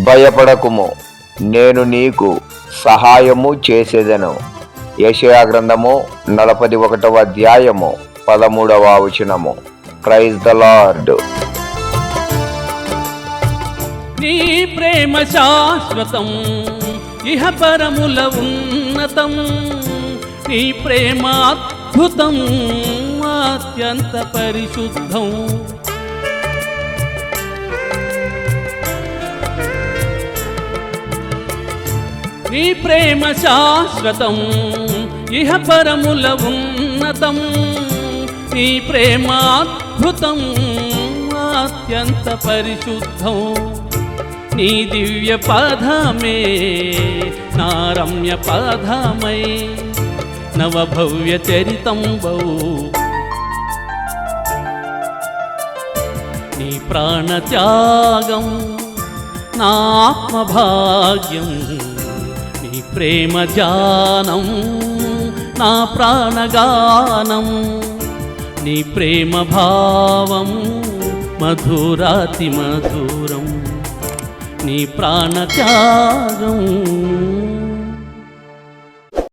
భయపడకుము, నేను నీకు సహాయము చేసేదను. యెషయా గ్రంథము 41వ అధ్యాయము 13వ వచనము. Praise the Lord. నీ ప్రేమ శాశ్వతం, ఇహ పరముల ఉన్నతం. నీ ప్రేమ అద్భుతం, అత్యంత పరిశుద్ధం. నీ ప్రేమ శాశ్వతం, ఇహ పరముల ఉన్నతం. నీ ప్రేమ అద్భుతం, అత్యంత పరిశుద్ధం. నీ దివ్య పదమే నా రమ్య పదమై నవభవ్య చరితంబౌ. నీ ప్రాణత్యాగం నా ఆత్మభాగ్యం. నీ ప్రేమ జానం నా ప్రాణగానం. నీ ప్రేమ భావం మధురాతి మధురం. నీ ప్రాణత్యాగం